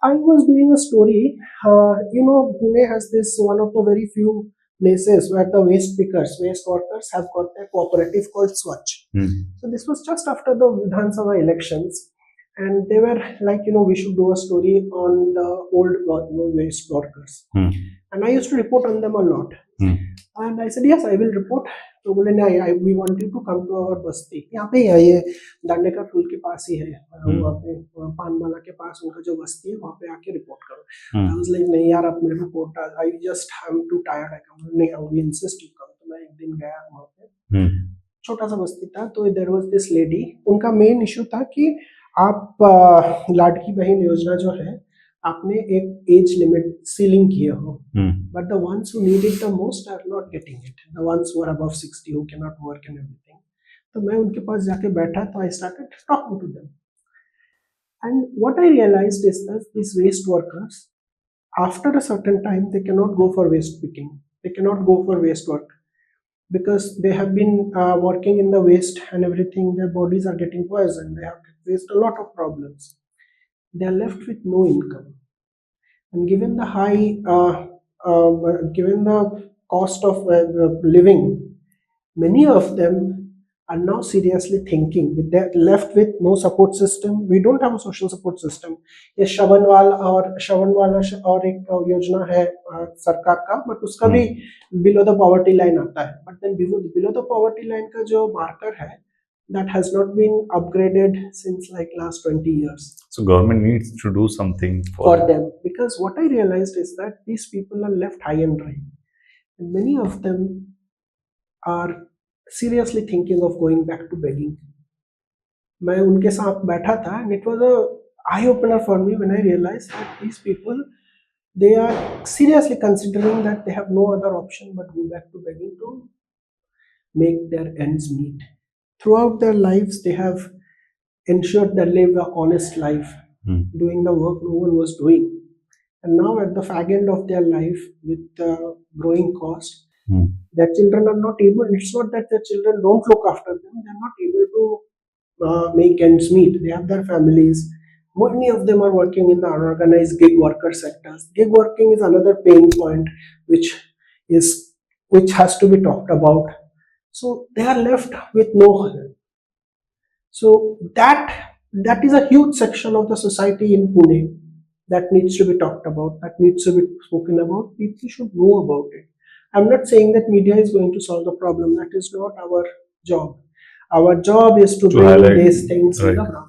I was doing a story. Pune has this one of the very few places where the waste workers have got their cooperative called Swachh. So this was just after the Vidhan Sabha elections, and they were like, we should do a story on the waste workers. And I used to report on them a lot. And I said, yes, I will report. तो बोले नहीं, we want you to come to our बस्ती. यहाँ पे ही है, ये दांडे का पुल के पास ही है, वहाँ पे पानमाला के पास उनका जो बस्ती है, वहाँ पे आके रिपोर्ट करो. I was like, नहीं यार, आप मेरे report, I just am too tired, I come. नहीं, we insist you come. तो मैं एक दिन गया वहाँ पे, छोटा सा बस्ती था. तो there was this lady, उनका मेन इशू था कि आप लाडकी बहन योजना जो है, आपने एक एज लिमिट सीलिंग किए हो, but the ones who need it the most are not getting it. The ones who are above 60 who cannot work and everything. तो मैं उनके पास जाके बैठा, तो I started talking to them. And what I realized is that these waste workers, after a certain time, they cannot go for waste picking. They cannot go for waste work because they have been working in the waste and everything. Their bodies are getting poisoned. They have faced a lot of problems. They are left with no income. And given the given the cost of living, many of them are now seriously thinking. They're left with no support system. We don't have a social support system. ये श्रवणवाल और एक योजना है सरकार का, but उसका भी below the poverty line आता है. But then below the poverty line का जो marker है, that has not been upgraded since like last 20 years. So government needs to do something for them, because what I realized is that these people are left high and dry, and many of them are seriously thinking of going back to begging. मैं उनके साथ बैठा था, and it was a eye opener for me when I realized that these people, they are seriously considering that they have no other option but go back to begging to make their ends meet. Throughout their lives, they have ensured they live an honest life, doing the work no one was doing. And now at the fag end of their life, with growing cost, their children are not able, it's not that their children don't look after them, they're not able to make ends meet. They have their families. Many of them are working in the unorganized gig worker sectors. Gig working is another pain point which has to be talked about. So they are left with no help. So that is a huge section of the society in Pune that needs to be talked about, that needs to be spoken about. People should know about it. I'm not saying that media is going to solve the problem. That is not our job. Our job is to bring these things to the problem.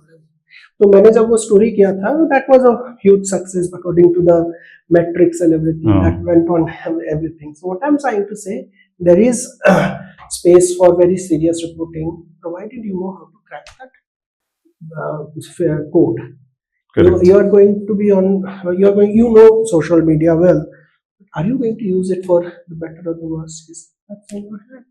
तो मैंने जब वो story किया था, that was a huge success according to the metrics and everything that went on everything. So what I'm trying to say, there is space for very serious reporting, provided you know how to crack that code. You are going to be on. You know social media well. Are you going to use it for the better or the worse? That's in your hand.